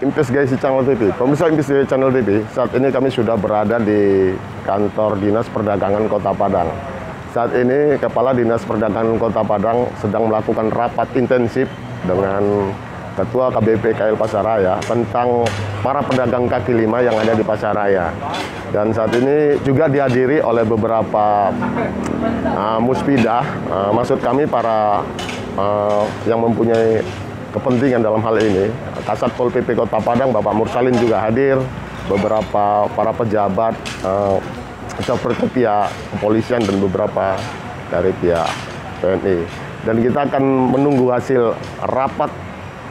Investigasi Channel TV. Pemirsa Investigasi Channel TV, saat ini kami sudah berada di kantor Dinas Perdagangan Kota Padang. Saat ini Kepala Dinas Perdagangan Kota Padang sedang melakukan rapat intensif dengan Ketua KBP KL Pasaraya tentang para pedagang kaki lima yang ada di Pasaraya. Dan saat ini juga dihadiri oleh beberapa muspidah, maksud kami para yang mempunyai kepentingan dalam hal ini. Kasat Pol PP Kota Padang Bapak Mursalin juga hadir, beberapa para pejabat seperti pihak kepolisian dan beberapa dari pihak TNI. Dan kita akan menunggu hasil rapat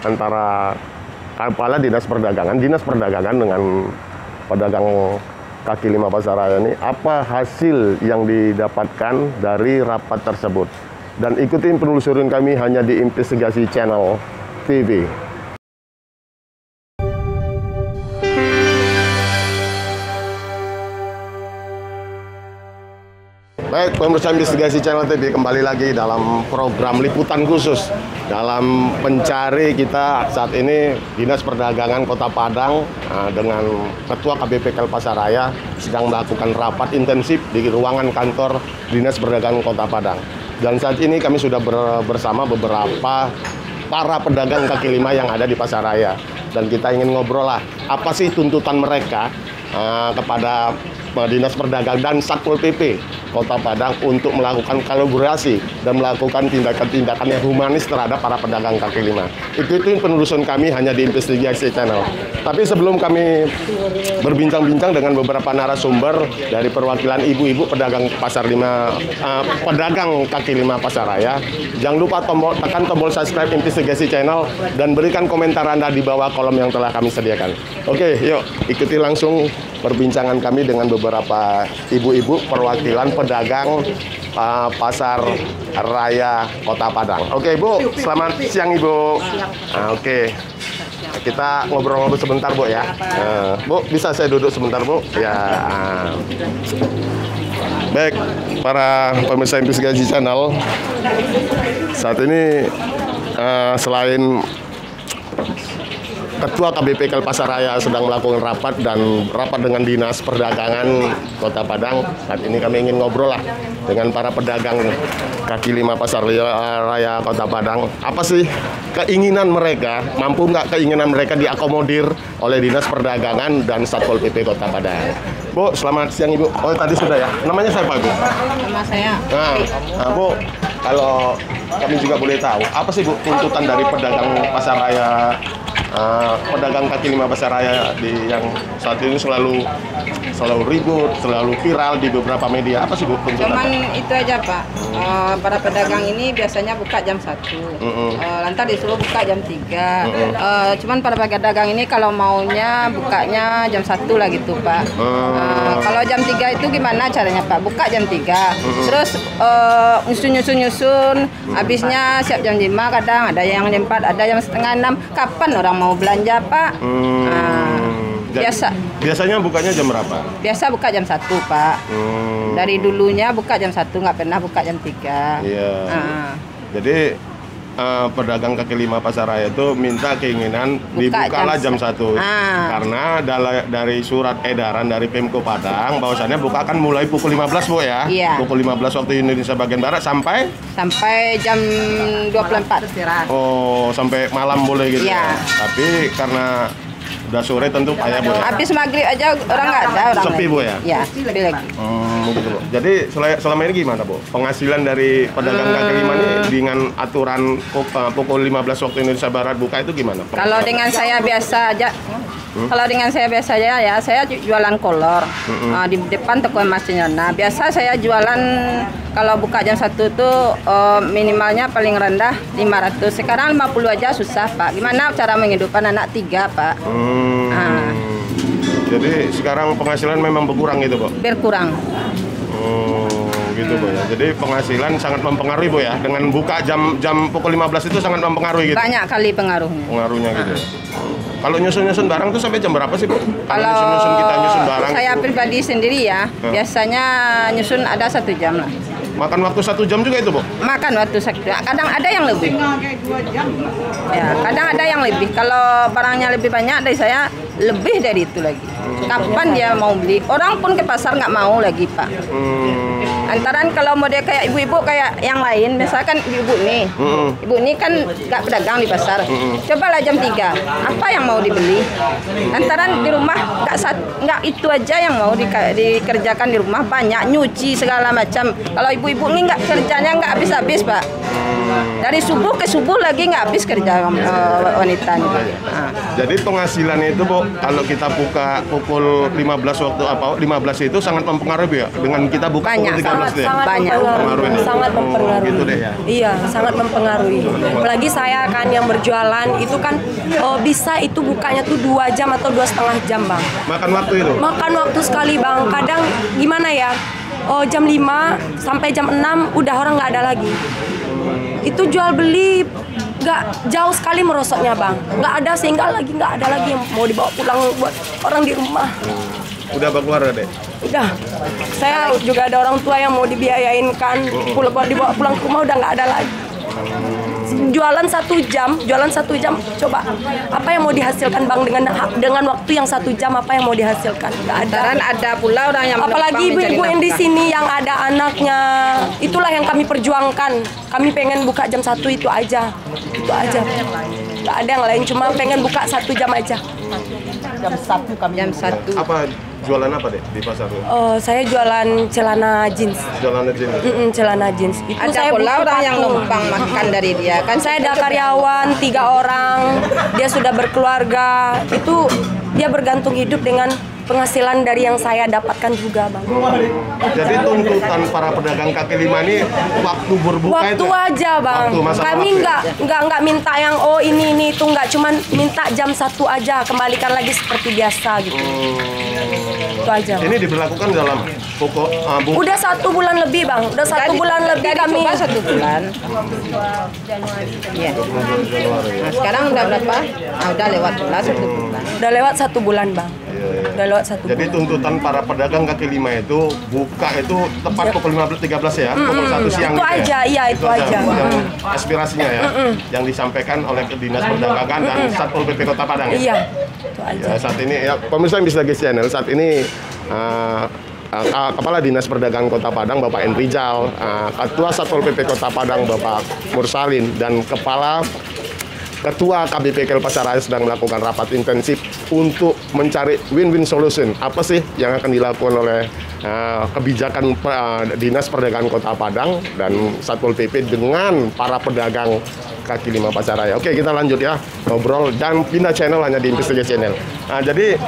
antara Kepala Dinas Perdagangan dengan pedagang kaki lima Pasaraya ini, apa hasil yang didapatkan dari rapat tersebut. Dan ikutin penelusuran kami hanya di Investigasi Channel TV. Baik, pemirsa Investigasi Channel TV, kembali lagi dalam program liputan khusus dalam mencari kita saat ini Dinas Perdagangan Kota Padang dengan Ketua KBP KL Pasaraya sedang melakukan rapat intensif di ruangan kantor Dinas Perdagangan Kota Padang. Dan saat ini kami sudah bersama beberapa para pedagang kaki lima yang ada di Pasaraya. Dan kita ingin ngobrol lah, apa sih tuntutan mereka kepada Dinas Perdagangan dan Satpol PP Kota Padang untuk melakukan kolaborasi dan melakukan tindakan-tindakan yang humanis terhadap para pedagang kaki lima. Ikutin penelusuran kami hanya di Investigasi Channel. Tapi sebelum kami berbincang-bincang dengan beberapa narasumber dari perwakilan ibu-ibu pedagang pedagang kaki lima Pasaraya, jangan lupa tekan tombol subscribe Investigasi Channel dan berikan komentar Anda di bawah kolom yang telah kami sediakan. Oke, yuk ikuti langsung perbincangan kami dengan beberapa ibu-ibu perwakilan pedagang Pasar Raya Kota Padang. Oke, Bu, selamat siang Ibu. Oke, kita ngobrol-ngobrol sebentar Bu ya. Bu, bisa saya duduk sebentar Bu? Ya. Baik, para pemirsa Investigasi Channel, saat ini selain Ketua KBP KL Pasaraya sedang melakukan rapat dengan Dinas Perdagangan Kota Padang. Saat ini kami ingin ngobrol lah dengan para pedagang kaki lima Pasar Raya Kota Padang. Apa sih keinginan mereka? Mampu nggak keinginan mereka diakomodir oleh Dinas Perdagangan dan Satpol PP Kota Padang? Bu, selamat siang Ibu. Oh, tadi sudah ya. Namanya siapa Bu? Nama saya. Nah, Bu, kalau kami juga boleh tahu, apa sih Bu tuntutan dari pedagang Pasar Raya? Pedagang kaki lima Pasaraya yang saat ini selalu ribut, selalu viral di beberapa media. Apa sih Bu tuntutan? Cuman itu aja Pak. Para pedagang ini biasanya buka jam 1. Lantas disuruh buka jam 3. Cuman para pedagang ini kalau maunya bukanya jam 1 lah gitu Pak. Kalau jam 3 itu gimana caranya Pak? Buka jam 3. Terus nyusun. Habisnya siap jam 5 kadang, ada yang jam 4, ada yang setengah 6. Kapan orang mau belanja Pak? Biasanya bukanya jam berapa? Biasa buka jam 1 Pak. Dari dulunya buka jam 1, nggak pernah buka jam 3. Iya. Jadi pedagang kaki lima Pasaraya itu minta keinginan dibukalah jam 1. Karena dari surat edaran dari Pemko Padang bahwasannya buka akan mulai pukul 15 Bu ya. Iya. Pukul 15 waktu Indonesia bagian barat sampai jam 24 istirahat. Oh, sampai malam boleh gitu. Iya. Tapi karena udah sore tentu payah Bu ya. Habis maghrib aja orang nggak ada orang. Sepi Bu ya? Iya, sepi lagi. Gitu Bu. Jadi selama ini gimana Bu? Penghasilan dari pedagang kaki lima ini dengan aturan pukul 15 waktu Indonesia Barat buka itu gimana? Kalau dengan saya biasa aja. Ya, saya jualan kolor di depan toko Mas Nyona. Biasa saya jualan kalau buka jam 1 tuh minimalnya paling rendah 500. Sekarang 50 aja susah Pak. Gimana cara menghidupkan anak 3 Pak? Jadi sekarang penghasilan memang berkurang gitu Bu? Berkurang. Gitu Bu ya. Jadi penghasilan sangat mempengaruhi Bu ya. Dengan buka jam pukul 15 itu sangat mempengaruhi gitu. Banyak kali pengaruhnya. Pengaruhnya gitu. Kalau nyusun barang tuh sampai jam berapa sih Bu? Kalau kita nyusun barang. Saya pribadi sendiri ya, biasanya nyusun ada 1 jam lah. Makan waktu 1 jam juga itu, Bu? Makan waktu satu. Kadang ada yang lebih. Ya, kadang ada yang lebih. Kalau barangnya lebih banyak dari saya, lebih dari itu lagi. Kapan dia mau beli? Orang pun ke pasar nggak mau lagi, Pak. Antaran kalau mau dia kayak ibu-ibu kayak yang lain, misalkan ibu nih, ibu ini kan nggak pedagang di pasar. Cobalah jam 3, apa yang mau dibeli? Antaran di rumah nggak itu aja yang mau dikerjakan di rumah, banyak nyuci segala macam. Kalau ibu-ibu ini nggak kerjanya nggak habis-habis, Pak. Dari subuh ke subuh lagi nggak habis kerja wanita nih. Jadi penghasilan itu, Bu, kalau kita buka pukul 15 waktu 15 itu sangat mempengaruhi ya dengan kita buka Banyak, pukul 13 ya. banyak Sangat mempengaruhi. Gitu deh. Iya, sangat mempengaruhi. Apalagi saya kan yang berjualan itu kan bisa itu bukanya tuh 2 jam atau 2,5 jam, Bang. Makan waktu itu? Makan waktu sekali, Bang. Kadang gimana ya? Jam 5 sampai jam 6 udah orang nggak ada lagi. Itu jual beli nggak jauh sekali merosotnya, Bang. Nggak ada sehingga nggak ada lagi yang mau dibawa pulang buat orang di rumah. Udah berkeluarga deh? Udah. Saya juga ada orang tua yang mau dibiayain kan, dibawa pulang ke rumah udah nggak ada lagi. Jualan 1 jam, coba apa yang mau dihasilkan, Bang, dengan waktu yang 1 jam, apa yang mau dihasilkan? Nggak ada. Dan ada pula orang yang Apalagi ibu-ibu yang di sini yang ada anaknya, itulah yang kami perjuangkan. Kami pengen buka jam 1 itu aja. Nggak ada yang lain, cuma pengen buka 1 jam aja. Jam 1. Apa jualan apa deh di pasar lu? Saya jualan celana jeans. Celana jeans. Celana jeans. Itu Ada saya pula butuh orang yang patung. numpang makan dari dia kan. Saya ada karyawan 3 orang, dia sudah berkeluarga. Itu dia bergantung hidup dengan penghasilan dari yang saya dapatkan juga, Bang. Jadi tuntutan para pedagang kaki lima ini waktu berbuka Waktu itu? aja, Bang. Waktu, masalah Kami waktu. nggak minta yang ini itu nggak, cuman minta jam 1 aja, kembalikan lagi seperti biasa gitu. Itu aja. Ini diberlakukan dalam pokok Udah 1 bulan lebih, Bang. Udah 1 bulan lebih kami. Coba 1 bulan. Iya. Nah, sekarang udah berapa? Udah lewat pula 1 bulan. Udah lewat 1 bulan, Bang. Udah lewat 1 Jadi bulan. tuntutan para pedagang kaki lima itu buka itu tepat pukul 13 ya, pukul 1 siang Itu gitu ya? aja, iya, itu aja. Yang aspirasinya ya, yang disampaikan oleh Dinas Perdagangan dan Satpol PP Kota Padang. Iya, itu aja. Ya, saat ini ya pemirsa Bis Lagi Channel, saat ini Kepala Dinas Perdagangan Kota Padang Bapak Enrijal, Ketua Satpol PP Kota Padang Bapak Mursalin, dan Ketua KBP Pasar Raya sedang melakukan rapat intensif untuk mencari win-win solution. Apa sih yang akan dilakukan oleh kebijakan Dinas Perdagangan Kota Padang dan Satpol PP dengan para pedagang kaki lima Pasar Raya. Oke, kita lanjut ya ngobrol dan pindah channel hanya di Investigasi Channel. Nah, jadi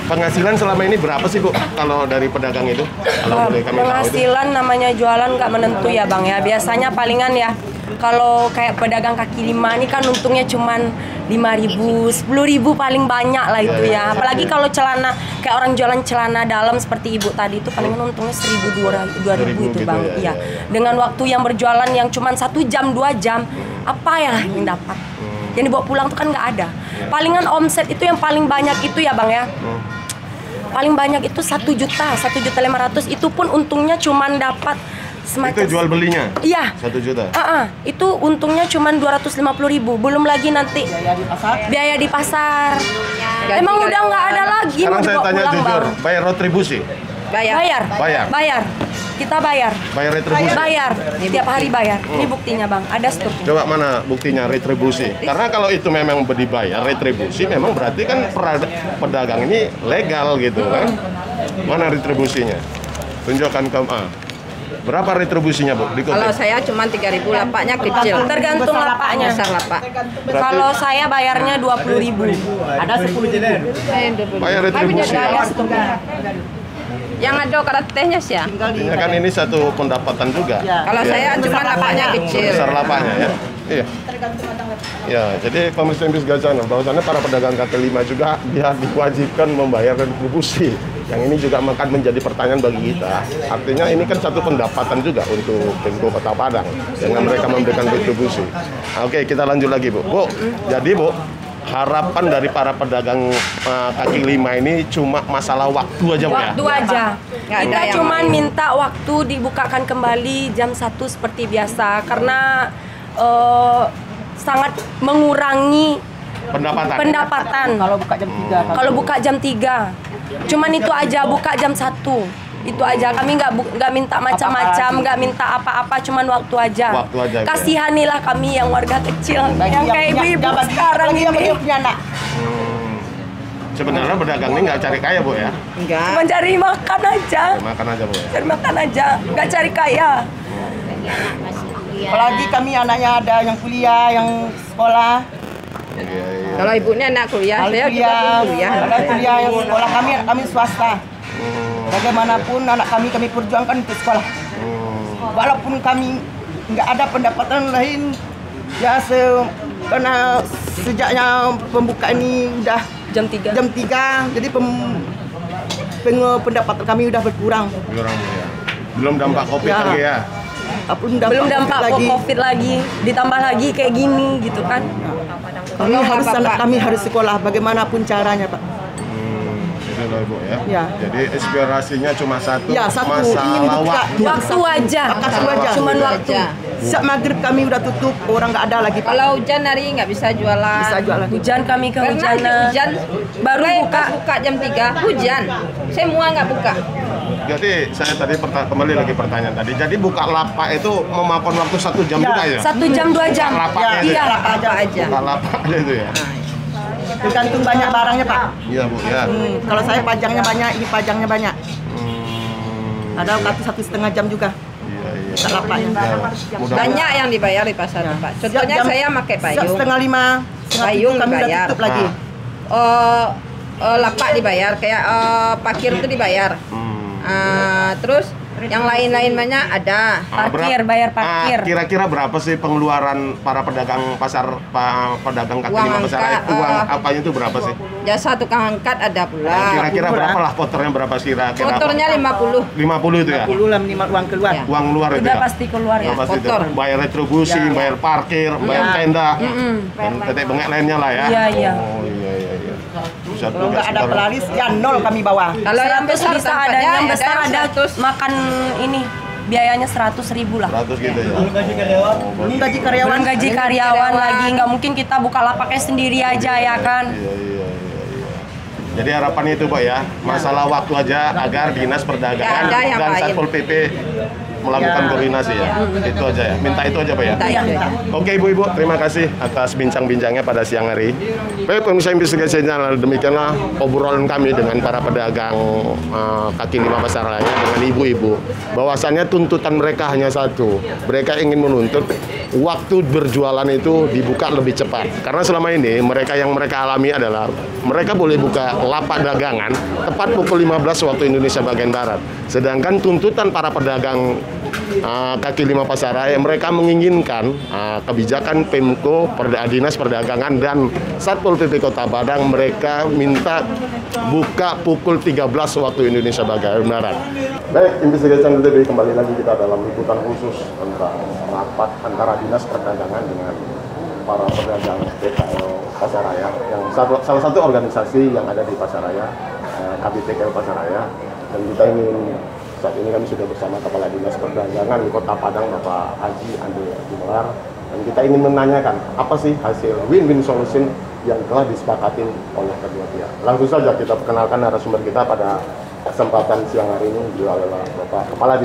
penghasilan selama ini berapa sih, Bu, kalau dari pedagang itu? Kalau boleh kami tahu itu. Penghasilan namanya jualan nggak menentu ya, Bang ya. Biasanya palingan ya, kalau kayak pedagang kaki lima ini kan untungnya cuman 5.000, 10.000 paling banyak lah itu ya. Apalagi kalau celana, kayak orang jualan celana dalam seperti ibu tadi itu palingan untungnya 1.000, 2.000 itu, Bang. Iya. Dengan waktu yang berjualan yang cuman 1 jam, 2 jam, apa ya yang dapat? Yang dibawa pulang tuh kan nggak ada. Palingan omset itu yang paling banyak itu ya, Bang ya. Paling banyak itu 1.500.000, itu pun untungnya cuman dapat semacam. Itu jual belinya? Iya. 1 juta? Itu untungnya cuma 250.000, belum lagi nanti biaya di pasar. Emang udah nggak ada lagi. Sekarang mau saya dibawa tanya pulang, jujur, Bang. bayar retribusi? Bayar. Kita bayar. Bayar retribusi? Bayar. Tiap hari bayar. Ini buktinya, Bang. Ada struknya. Coba mana buktinya retribusi? Karena kalau itu memang dibayar retribusi, memang berarti kan pedagang ini legal gitu kan? Mana retribusinya? Tunjukkan ke berapa retribusinya, Bu? Kalau saya cuma 3.000, lapaknya kecil. Tergantung lapaknya. Besar lapak. Kalau saya bayarnya 20.000. Ada 10.000. Bayar retribusi. Yang ada karat tehnya sih ya. Artinya kan ini satu pendapatan juga. Kalau saya cuma lapaknya kecil. Besar lapaknya ya. Iya. Ya, jadi pemirsa Bis Gajana, bahwasannya para pedagang kaki lima juga dia diwajibkan membayar retribusi. Yang ini juga akan menjadi pertanyaan bagi kita. Artinya ini kan satu pendapatan juga untuk Pemko Kota Padang dengan mereka memberikan retribusi. Oke, kita lanjut lagi, Bu. Bu, jadi Bu, harapan dari para pedagang kaki lima ini cuma masalah waktu aja, Bu, ya? Waktu aja. Nggak ada Kita yang cuman lain. minta waktu dibukakan kembali jam 1 seperti biasa karena sangat mengurangi pendapatan. Kalau buka jam 3. Kalau buka jam 3. Cuman itu aja, buka jam 1. Itu aja, kami nggak minta macam-macam, nggak minta apa-apa, cuman waktu aja. Waktu aja, ya. Kasihanilah kami yang warga kecil, yang kayak ibu-ibu sekarang yang ini. punya anak. Sebenarnya pedagang ini nggak cari kaya, Bu, ya? Enggak. Cuma cari makan aja, Makan aja, Bu, ya? cari makan aja, nggak cari kaya. Apalagi kami anaknya ada yang kuliah, yang sekolah. Iya, iya. Kalau ibunya anak kuliah, Kalau saya juga belum kuliah. ada kuliah yang sekolah kami swasta. Bagaimanapun anak kami perjuangkan untuk sekolah. Walaupun kami nggak ada pendapatan lain, ya karena sejaknya pembuka ini udah Jam 3. jam 3, jadi pendapatan kami udah berkurang. Kurang, Bu, ya? Belum dampak COVID Ya. lagi, ya? Belum dampak COVID lagi, ditambah lagi kayak gini gitu kan. Anak kami harus sekolah, bagaimanapun caranya, Pak. Itu loh, Bu, ya? Ya. Jadi inspirasinya cuma satu, Ya, satu, ingin masalah buka. waktu. Waktu aja, Waktu aja. cuman Waktu waktu. aja. Siap maghrib kami udah tutup, orang nggak ada lagi, Pak. Kalau hujan hari nggak bisa jualan. Bisa jualan. Hujan kami Karena kehujanan. hujan Baru saya buka. pas buka jam 3 hujan. Semua nggak buka. Jadi saya tadi kembali lagi pertanyaan tadi. Jadi buka lapak itu memakan waktu 1 jam Ya. juga, ya? 1 jam 2 jam. Lapak aja. Iya. Apa aja. Buka lapak aja itu, ya? Tergantung banyak barangnya, Pak. Iya, Bu, ya. Kalau saya pajangnya banyak, ini pajangnya banyak. Ada 1,5 jam juga. Iya, iya. Tak lapaknya. Ya, mudah-mudahan. Banyak yang dibayar di pasar, Pak. Contohnya Siap jam- saya pakai siap payung. 4:30, Payung kami udah dibayar. tutup lagi. Lapak dibayar, kayak parkir itu dibayar. Terus yang lain-lain banyak ada. Parkir, bayar parkir. Kira-kira berapa sih pengeluaran para pedagang pedagang kaki Uang lima pasar raya? angkat, Uang apanya itu berapa sih? Jasa tukang angkat ada pula. Kira-kira berapa lah kotornya berapa sih? Kira-kira Motornya 50. 50 itu ya? 10 lah minimal uang keluar. Ya. Uang luar itu Udah ya? pasti keluar ya. Udah pasti itu. kotor. Bayar retribusi, bayar parkir, bayar tenda, dan tetek bengek lainnya lah ya? Iya, iya. Oh iya, iya, iya. Bisa Kalau nggak ada pelaris, ya nol kami bawa. Kalau yang 100 besar bisa ada, tempatnya yang besar ada 100. makan ini biayanya 100.000 lah. 100 gitu ya? Belum gaji karyawan. Belum gaji karyawan lagi, nggak mungkin kita buka lapaknya sendiri aja ya kan. Iya, iya, iya, iya. Jadi harapannya itu, Pak, ya, masalah waktu aja agar Dinas Perdagangan Nggak ada yang dan lain. Satpol PP melakukan koordinasi ya. Itu aja ya. Minta itu aja, Pak, ya. Minta itu aja. Oke, Ibu-ibu, terima kasih atas bincang-bincangnya pada siang hari. Baik, pemirsa investigasi channel, demikianlah obrolan kami dengan para pedagang kaki lima pasar raya dengan ibu-ibu. Bahwasannya tuntutan mereka hanya satu. Mereka ingin menuntut waktu berjualan itu dibuka lebih cepat. Karena selama ini mereka alami adalah mereka boleh buka lapak dagangan tepat pukul 15 waktu Indonesia bagian barat. Sedangkan tuntutan para pedagang kaki lima pasar raya, mereka menginginkan kebijakan Pemko, Dinas Perdagangan dan Satpol PP Kota Padang, mereka minta buka pukul 13 waktu Indonesia bagian barat. Baik, investigasi channel TV kembali lagi kita dalam liputan khusus tentang rapat antara Dinas Perdagangan dengan para pedagang PKL Pasar Raya, yang salah satu organisasi yang ada di Pasar Raya, KBPKL Pasar Raya. Dan kita ingin saat ini kami sudah bersama Kepala Dinas Perdagangan di Kota Padang, Bapak Haji Andi Gumelar, dan kita ingin menanyakan apa sih hasil win-win solution yang telah disepakati oleh kedua pihak. Langsung saja kita perkenalkan narasumber kita pada kesempatan siang hari ini adalah Bapak Kepala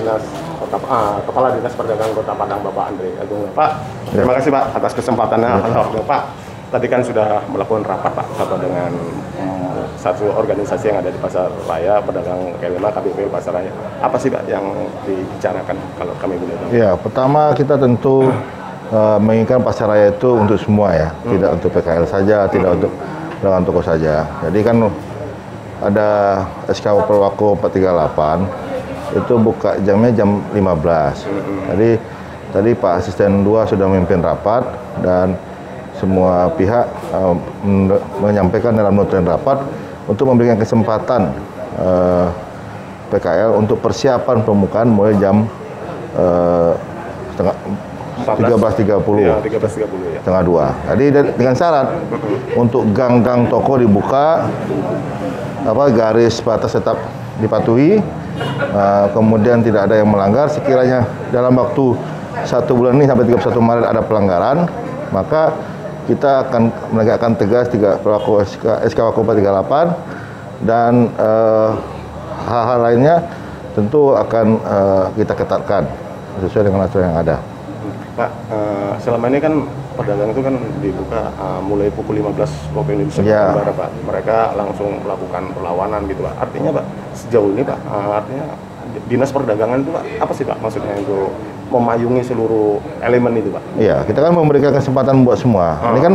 Dinas Perdagangan Kota Padang, Bapak Andre Agung. Pak, terima kasih Pak atas kesempatannya. Halo Pak, tadi kan sudah melakukan rapat Pak dengan satu organisasi yang ada di Pasar Raya, pedagang K5 KBP Pasar Raya. Apa sih Pak yang dibicarakan kalau kami boleh tahu? Ya, pertama kita tentu menginginkan Pasar Raya itu untuk semua ya, tidak untuk PKL saja, tidak untuk pedagang toko saja. Jadi kan ada SK Perwako 438 itu buka jamnya jam 15. Jadi tadi Pak Asisten 2 sudah memimpin rapat dan semua pihak menyampaikan dalam notren rapat untuk memberikan kesempatan PKL untuk persiapan pembukaan mulai jam 13.30. Iya, 13.30 ya. Setengah 2. Jadi dengan syarat untuk gang-gang toko dibuka, garis batas tetap dipatuhi, kemudian tidak ada yang melanggar. Sekiranya dalam waktu 1 bulan ini sampai 31 Maret ada pelanggaran, maka kita akan menegakkan tegas pelaku SK Wako 438 dan hal-hal lainnya tentu akan kita ketatkan sesuai dengan aturan yang ada. Pak, selama ini kan pedagang itu kan dibuka mulai pukul 15 waktu Indonesia Barat, Pak. Mereka langsung melakukan perlawanan gitu, Pak. Artinya, Pak, sejauh ini, Pak, artinya Dinas Perdagangan itu, Pak, apa sih, Pak, maksudnya itu memayungi seluruh elemen itu, Pak? Iya, kita kan memberikan kesempatan buat semua. Ini kan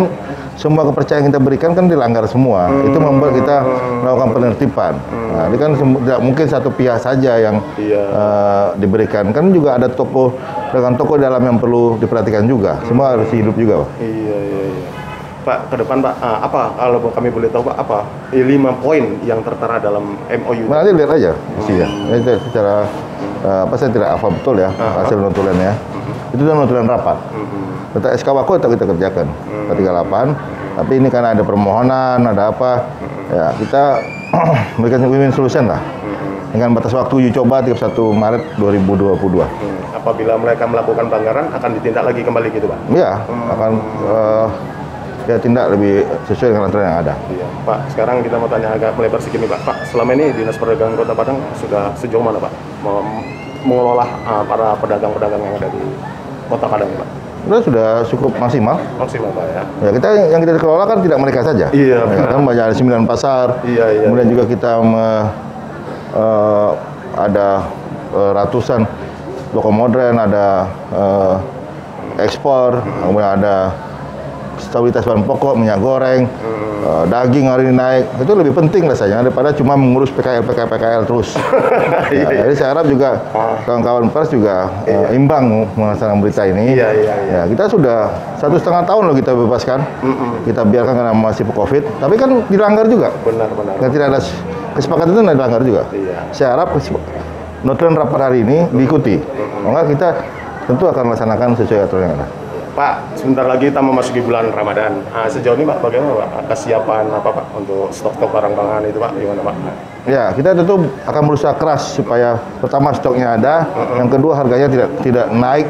semua kepercayaan kita berikan kan dilanggar semua. Itu membuat kita melakukan penertiban. Nah, ini kan tidak mungkin satu pihak saja yang diberikan. Kan juga ada toko dengan toko dalam yang perlu diperhatikan juga. Semua harus hidup juga, Pak. Iya. Pak, ke depan, Pak, apa kalau kami boleh tahu, Pak, apa 5 poin yang tertera dalam MOU? Nanti lihat aja isinya. Secara saya tidak hafal betul ya hasil notulennya. Itu kan notulen rapat. Tentang SK Wako kita kerjakan 38. Tapi ini kan ada permohonan, ada apa? Ya kita memberikan win-win solution lah. Dengan batas waktu uji coba 31 Maret 2022. Apabila mereka melakukan pelanggaran akan ditindak lagi kembali gitu, Pak? Iya, akan kita tindak lebih sesuai dengan aturan yang ada. Iya, Pak. Sekarang kita mau tanya agak melebar sedikit nih, Pak. Pak, selama ini Dinas Perdagangan Kota Padang sudah sejauh mana, Pak, mengelola para pedagang-pedagang yang ada di Kota Padang, Pak? Sudah cukup maksimal. Maksimal, Pak, ya. Ya, yang kita kelola kan tidak mereka saja. Iya. Ya, kan banyak ada 9 pasar. Iya. Kemudian juga kita ada ratusan toko modern, ada ekspor, kemudian ada stabilitas bahan pokok, minyak goreng, daging hari ini naik. Itu lebih penting rasanya daripada cuma mengurus PKL terus. Jadi saya harap juga kawan-kawan pers juga imbang melaksanakan berita ini. Iya. Ya, kita sudah 1,5 tahun loh kita bebaskan. Kita biarkan karena masih COVID, tapi kan dilanggar juga. Benar. Dan tidak ada kesepakatan itu dilanggar juga. Iya. Saya harap notulen rapat hari ini diikuti. Maka kita tentu akan melaksanakan sesuai aturan yang ada. Pak, sebentar lagi kita memasuki bulan Ramadan. Sejauh ini, Pak, bagaimana, Pak? Kesiapan apa, Pak, untuk stok-stok barang pangan itu, Pak? Gimana, Pak? Ya, kita tentu akan berusaha keras supaya pertama stoknya ada, yang kedua harganya tidak naik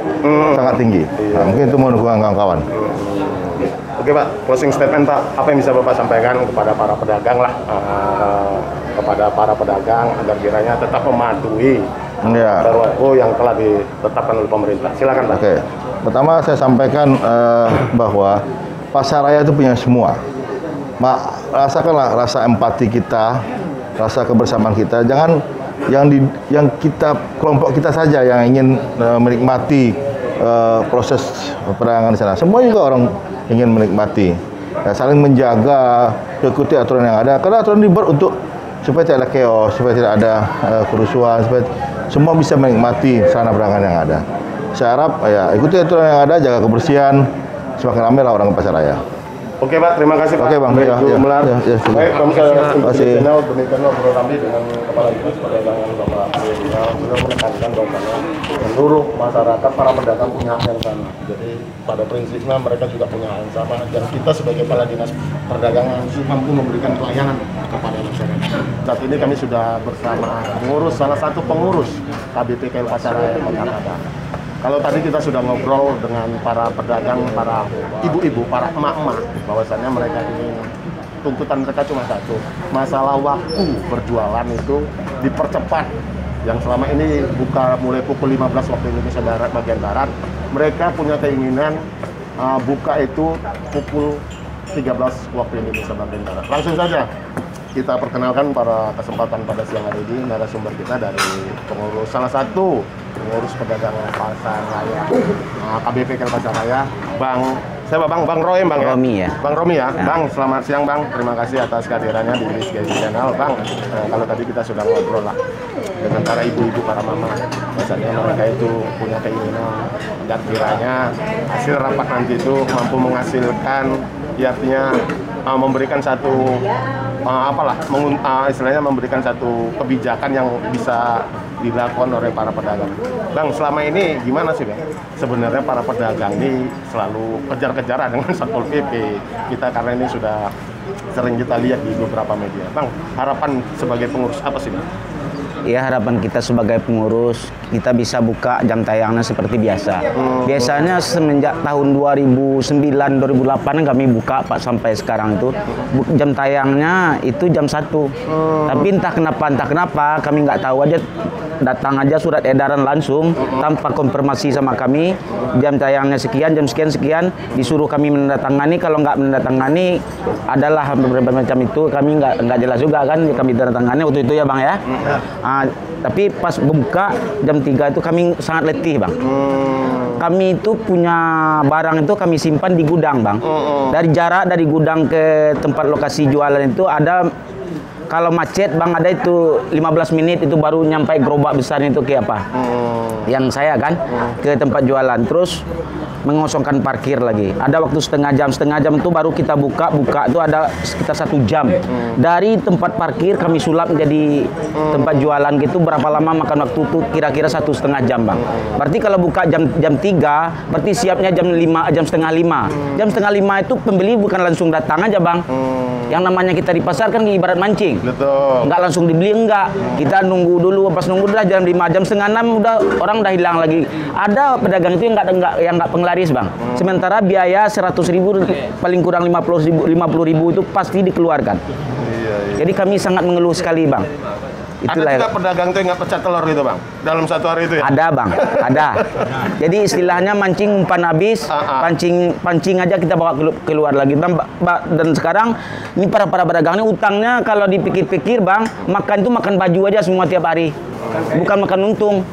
sangat tinggi. Nah, mungkin itu mendukung kawan-kawan. Oke, Pak, closing statement, Pak. Apa yang bisa Bapak sampaikan kepada para pedagang lah, kepada para pedagang agar kiranya tetap mematuhi RUU yang telah ditetapkan oleh pemerintah. Silakan, Pak. Oke. Pertama saya sampaikan bahwa pasar raya itu punya semua. Rasakanlah rasa empati kita, rasa kebersamaan kita. Jangan yang kita kelompok kita saja yang ingin menikmati proses perdagangan di sana. Semua juga orang ingin menikmati. Ya, saling menjaga, ikuti aturan yang ada. Karena aturan dibuat supaya tidak ada chaos, supaya tidak ada kerusuhan, supaya semua bisa menikmati sarana perdagangan yang ada. Saya harap ya ikuti aturan yang ada, jaga kebersihan, semakin ramai lah orang ke pasar raya. Oke, Pak, terima kasih, Pak. Oke, Bang. Baik, baik, kami channel demikian ngobrol kami dengan Kepala Dinas Perdagangan Bapak Beliau sudah menekankan bahwa seluruh masyarakat para pedagang punya hak yang sama. Jadi pada prinsipnya mereka juga punya hak yang sama dan kita sebagai Kepala Dinas Perdagangan mampu memberikan pelayanan kepada masyarakat. Saat ini kami sudah bersama salah satu pengurus KBPKL Pasaraya Kota Padang. Kalau tadi kita sudah ngobrol dengan para pedagang, para ibu-ibu, para emak-emak, bahwasannya mereka ingin tuntutan mereka cuma satu, masalah waktu berjualan itu dipercepat. Yang selama ini buka mulai pukul 15 waktu Indonesia Barat bagian barat, mereka punya keinginan buka itu pukul 13 waktu Indonesia bagian barat. Langsung saja kita perkenalkan pada kesempatan pada siang hari ini narasumber kita dari salah satu pengurus pedagang pasar raya KBPKL Pasar Raya, Bang Roy, Bang Romi ya. Bang Romi ya. Bang, selamat siang, Bang. Terima kasih atas kehadirannya di Rizky Channel, Bang. Kalau tadi kita sudah ngobrol lah dengan para ibu-ibu, para mama, biasanya mereka itu punya keinginan agar kiranya hasil rapat nanti itu mampu menghasilkan, artinya memberikan satu istilahnya memberikan satu kebijakan yang bisa dilakukan oleh para pedagang. Bang, selama ini gimana sih, Bang? Sebenarnya para pedagang ini selalu kejar-kejaran dengan Satpol PP kita, karena ini sudah sering kita lihat di beberapa media. Bang, harapan sebagai pengurus apa sih, Bang? Ya, harapan kita sebagai pengurus, kita bisa buka jam tayangnya seperti biasa. Biasanya semenjak tahun 2009-2008 kami buka Pak sampai sekarang itu jam tayangnya itu jam 1. Tapi entah kenapa kami nggak tahu aja, datang aja surat edaran langsung tanpa konfirmasi sama kami, jam tayangnya sekian, jam sekian, disuruh kami menandatangani. Kalau nggak menandatangani adalah beberapa macam itu, kami nggak jelas juga kan, kami menandatangani waktu itu ya Bang ya. Tapi pas buka jam 3 itu kami sangat letih, Bang. Kami itu punya barang itu kami simpan di gudang, Bang. Dari jarak dari gudang ke tempat lokasi jualan itu ada, kalau macet Bang, ada itu 15 menit itu baru nyampai gerobak besar itu ke apa? Yang saya kan ke tempat jualan, terus mengosongkan parkir lagi. Ada waktu setengah jam itu baru kita buka itu ada sekitar 1 jam. Dari tempat parkir kami sulap menjadi tempat jualan gitu, berapa lama makan waktu itu? Kira-kira 1,5 jam, Bang. Berarti kalau buka jam 3, berarti siapnya jam 5, jam setengah 5. Jam setengah 5 itu pembeli bukan langsung datang aja, Bang. Yang namanya kita di pasar kan ibarat mancing. Betul. Nggak langsung dibeli, enggak. Kita nunggu dulu, pas nunggu udah jam 5, jam setengah 6 udah orang udah hilang lagi. Ada pedagang itu yang nggak penglaris, Bang. Sementara biaya 100.000 paling kurang 50.000 itu pasti dikeluarkan. Jadi kami sangat mengeluh sekali, Bang. Itulah. Ada juga pedagang tuh yang nggak pecah telur gitu, Bang, dalam satu hari itu ya? Ada, Bang, ada. Jadi istilahnya mancing umpan habis, pancing aja kita bawa keluar lagi. Dan sekarang ini para pedagang ini utangnya kalau dipikir-pikir, Bang, makan itu makan baju aja semua tiap hari, bukan makan untung.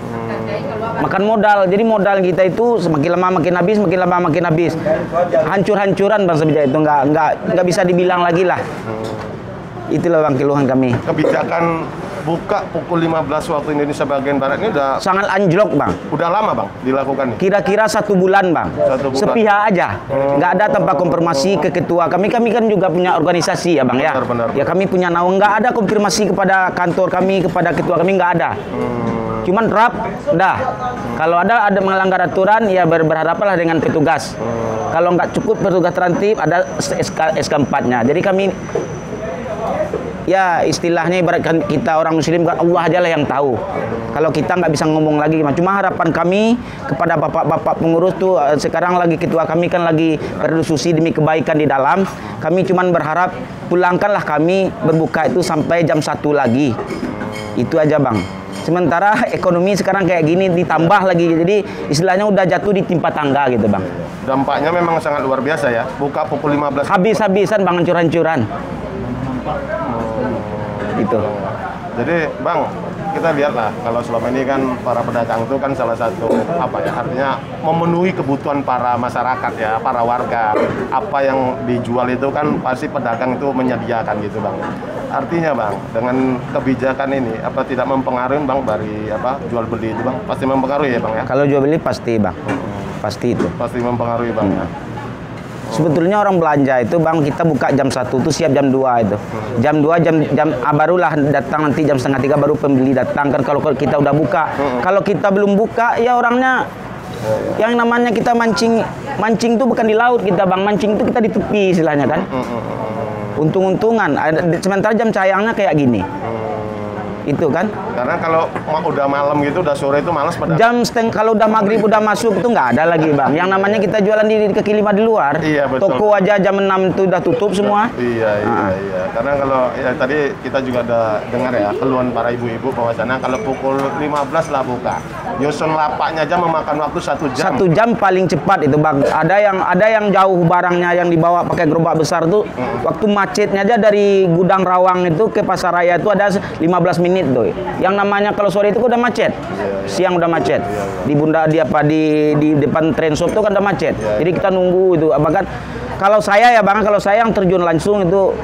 Makan modal. Jadi modal kita itu semakin lama makin habis, makin lama makin habis. Hancur-hancuran, Bang, sebenarnya itu nggak bisa dibilang lagi lah. Itulah, Bang, keluhan kami. Kebijakan buka pukul 15 waktu Indonesia bagian Barat ini udah sangat anjlok, Bang. Udah lama, Bang, dilakukan nih? Kira-kira 1 bulan, Bang. 1 bulan. Sepihak aja. Nggak ada tanpa konfirmasi ke ketua. Kami kan juga punya organisasi ya, Bang, ya. Benar. Ya, kami punya naung. Nggak ada konfirmasi kepada kantor kami, kepada ketua kami, nggak ada. Cuman rap, udah. Kalau ada melanggar aturan, ya berhadaplah dengan petugas. Kalau nggak cukup petugas tertib, ada SK4-nya. Jadi kami, ya istilahnya ibaratkan kita orang muslim, Allah aja lah yang tahu. Kalau kita nggak bisa ngomong lagi. Cuma harapan kami kepada bapak-bapak pengurus tuh, sekarang lagi ketua kami kan lagi berdiskusi demi kebaikan di dalam. Kami cuman berharap pulangkanlah kami berbuka itu sampai jam 1 lagi. Itu aja, Bang. Sementara ekonomi sekarang kayak gini ditambah lagi, jadi istilahnya udah jatuh di timpa tangga gitu, Bang. Dampaknya memang sangat luar biasa ya. Buka pukul 15. Habis-habisan, Bang, hancur-hancuran. Gitu. Jadi, Bang, kita lihatlah kalau selama ini kan para pedagang itu kan salah satu artinya memenuhi kebutuhan para masyarakat ya, para warga. Apa yang dijual itu kan pasti pedagang itu menyediakan gitu, Bang. Artinya, Bang, dengan kebijakan ini apa tidak mempengaruhi, Bang, dari jual beli itu, Bang? Pasti mempengaruhi ya, Bang, ya? Kalau jual beli pasti, Bang. Pasti itu. Pasti mempengaruhi, Bang. Sebetulnya orang belanja itu, Bang, kita buka jam 1 itu siap jam 2 itu. Jam 2 barulah datang, nanti jam setengah 3 baru pembeli datang kan kalau kita udah buka. Kalau kita belum buka, ya orangnya yang namanya kita mancing itu bukan di laut kita, Bang. Mancing itu kita di tepi istilahnya kan. Untung-untungan. Sementara jam tayangnya kayak gini. Itu kan. Karena kalau udah malam gitu, udah sore itu malas pada. Kalau udah maghrib udah masuk itu nggak ada lagi, Bang. Yang namanya kita jualan di kaki 5 di luar. Iya, betul. Toko aja jam 6 itu udah tutup semua. Iya. Karena kalau ya tadi kita juga ada dengar ya keluhan para ibu-ibu bahwasanya kalau pukul 15 lah buka. Nyusun lapaknya aja memakan waktu 1 jam. 1 jam paling cepat itu, Bang. Ada yang jauh barangnya yang dibawa pakai gerobak besar tuh. Waktu macetnya aja dari gudang Rawang itu ke Pasaraya itu ada 15 menit tuh. Yang namanya kalau sore itu udah macet. Siang udah macet. Di di depan Trendshop itu kan udah macet. Jadi kita nunggu itu. Bahkan kalau saya ya, Bang, kalau saya yang terjun langsung itu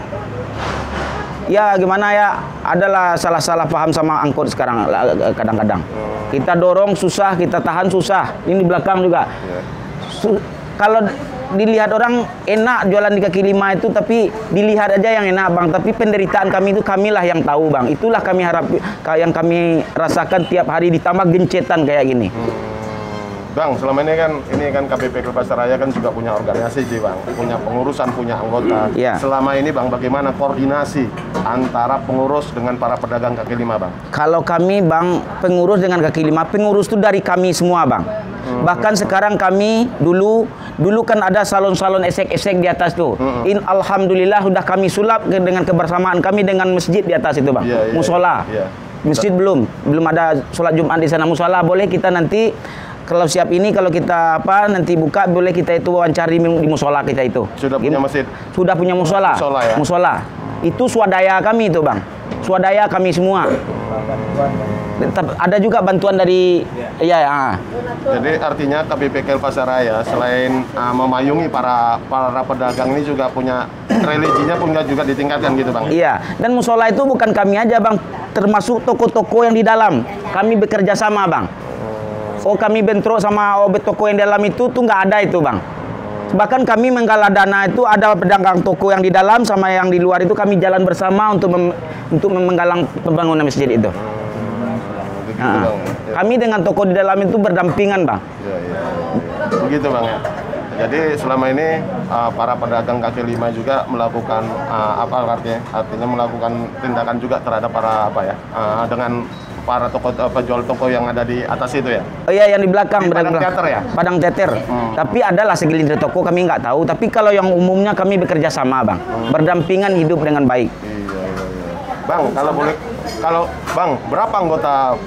ya gimana ya, adalah salah paham sama angkot sekarang kadang-kadang. Kita dorong susah, kita tahan susah. Ini di belakang juga. Kalau dilihat orang enak jualan di kaki lima itu, tapi dilihat aja yang enak bang. Tapi penderitaan kami itu kamilah yang tahu bang. Itulah kami harap, yang kami rasakan tiap hari ditambah gencetan kayak gini. Bang, selama ini kan KPP Klub Pasaraya kan juga punya organisasi bang, punya pengurusan, punya anggota. Iya. Selama ini bang, bagaimana koordinasi antara pengurus dengan para pedagang kaki lima bang? Kalau kami bang, pengurus dengan kaki lima, pengurus itu dari kami semua bang. Bahkan sekarang kami dulu kan ada salon-salon esek-esek di atas tuh. Alhamdulillah sudah kami sulap dengan kebersamaan kami dengan masjid di atas itu bang. Musola. Masjid belum ada sholat Jumat di sana. Musola boleh kita nanti. Kalau siap ini, kalau kita nanti buka, boleh kita itu wawancari di musola kita itu. Sudah punya masjid? Sudah punya musola. Musola ya? Musola. Itu swadaya kami itu bang. Swadaya kami semua. Ada juga bantuan dari Jadi artinya KPP Klub Pasaraya selain memayungi para pedagang ini juga punya religinya pun juga ditingkatkan gitu bang? Iya. Dan musola itu bukan kami aja bang, termasuk toko-toko yang di dalam. Kami bekerja sama bang. Oh kami bentrok sama toko yang dalam itu tuh nggak ada itu bang. Bahkan kami menggalang dana itu ada pedagang toko yang di dalam sama yang di luar itu kami jalan bersama untuk menggalang pembangunan masjid itu. Kami dengan toko di dalam itu berdampingan bang. Begitu bang ya. Jadi selama ini para pedagang kaki lima juga melakukan artinya melakukan tindakan juga terhadap para dengan para penjual toko yang ada di atas itu ya? Oh iya, yang di belakang. Padang Teater ya? Padang Teater. Tapi adalah segelintir toko kami nggak tahu. Tapi kalau yang umumnya kami bekerja sama bang. Berdampingan hidup dengan baik. Iya. Bang, Bang, berapa anggota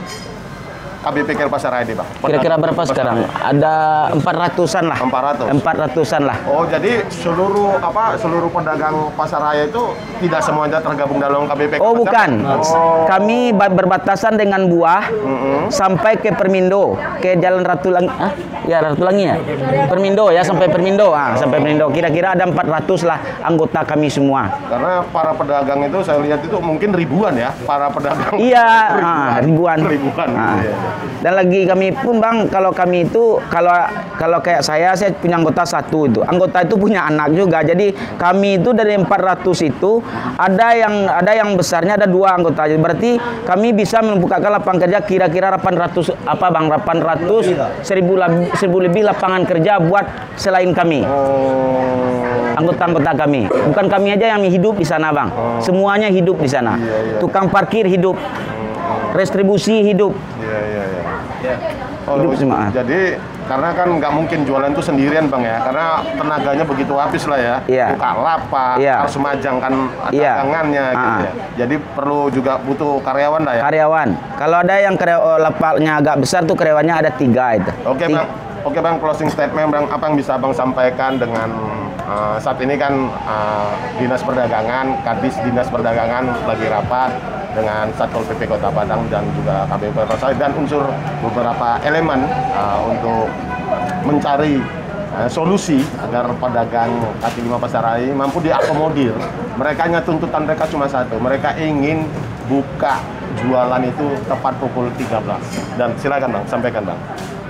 KPP Klub Pasaraya ini bang? Kira-kira berapa sekarang? Ada 400-an lah. 400-an lah. Oh jadi seluruh pedagang Pasaraya itu tidak semuanya tergabung dalam KPP Klub Oh bukan. Kami berbatasan dengan Buah sampai ke Permindo, ke Jalan Ratulangi. Ratulangi ya. Permindo ya, sampai Permindo. Sampai Permindo. Kira-kira ada 400 lah anggota kami semua. Karena para pedagang itu saya lihat itu mungkin ribuan ya, para pedagang. Iya, ribuan. Dan lagi kami pun bang, kalau kami itu kalau kayak saya punya anggota satu itu. Anggota itu punya anak juga. Jadi kami itu dari 400 itu ada yang besarnya ada 2 anggota. Berarti kami bisa membukakan lapangan kerja kira-kira 800 1000 lebih lapangan kerja buat selain kami. Anggota-anggota kami. Bukan kami aja yang hidup di sana bang. Semuanya hidup di sana. Tukang parkir hidup. Restribusi hidup. Hidup semua. Jadi karena kan nggak mungkin jualan itu sendirian bang ya, karena tenaganya begitu habis lah ya. Buka lapak, harus memajangkan dagangannya gitu ya. Jadi perlu juga butuh karyawan lah ya. Karyawan. Kalau ada yang lapaknya agak besar tuh karyawannya ada 3 itu. Oke bang, closing statement bang, apa yang bisa bang sampaikan dengan saat ini kan Dinas Perdagangan, Kadis Dinas Perdagangan lagi rapat dengan Satpol PP Kota Padang dan juga KPP Pasaraya dan unsur beberapa elemen untuk mencari solusi agar pedagang kaki lima Pasaraya mampu diakomodir. Tuntutan mereka cuma satu, mereka ingin buka jualan itu tepat pukul 13. Dan silakan bang, sampaikan bang.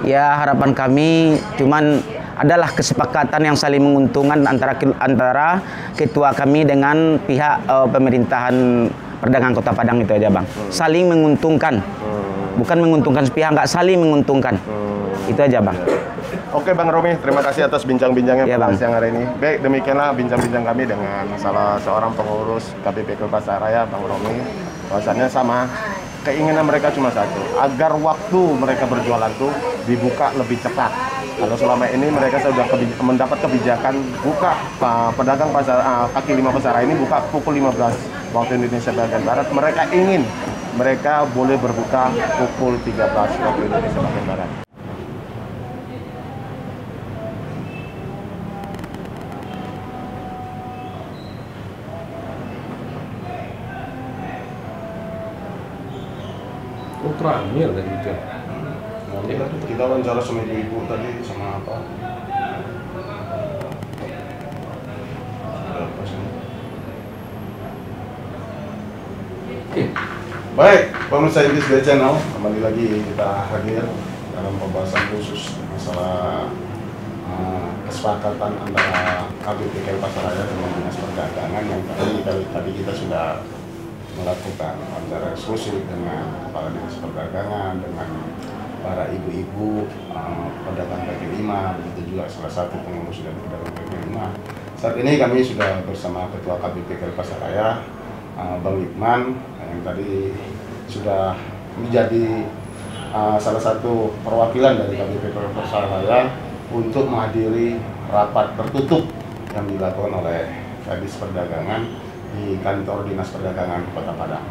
Ya harapan kami cuman adalah kesepakatan yang saling menguntungkan antara ketua kami dengan pihak pemerintahan perdagangan Kota Padang itu aja bang. Saling menguntungkan, bukan menguntungkan sepihak, nggak saling menguntungkan. Itu aja bang. Oke bang Romi, terima kasih atas bincang-bincangnya pada siang hari ini. Baik, demikianlah bincang-bincang kami dengan salah seorang pengurus KPP Klub Pasaraya, Bang Romi. Bahwasannya sama, keinginan mereka cuma satu, agar waktu mereka berjualan tuh dibuka lebih cepat. Kalau selama ini mereka sudah mendapat kebijakan buka pedagang kaki lima Pasaraya ini buka pukul 15 waktu Indonesia bagian Barat. Mereka boleh berbuka pukul 13 waktu Indonesia bagian Barat. Terakhir tadi itu. Kita wawancara sama ibu tadi sama apa? Baik, pemirsa IBIS Channel, kembali lagi kita hadir dalam pembahasan khusus masalah kesepakatan antara KBPKL Pasaraya dengan Dinas Perdagangan yang tadi kita sudah melakukan antara eksklusif dengan Kepala Dinas Perdagangan, dengan para ibu-ibu pedagang kaki lima, begitu juga salah satu pengurus dari pedagang kaki lima. Saat ini kami sudah bersama Ketua KBPKL Pasaraya, Bang Iqman, yang tadi sudah menjadi salah satu perwakilan dari KBPKL Pasaraya untuk menghadiri rapat tertutup yang dilakukan oleh Kadis Perdagangan di kantor Dinas Perdagangan Kota Padang.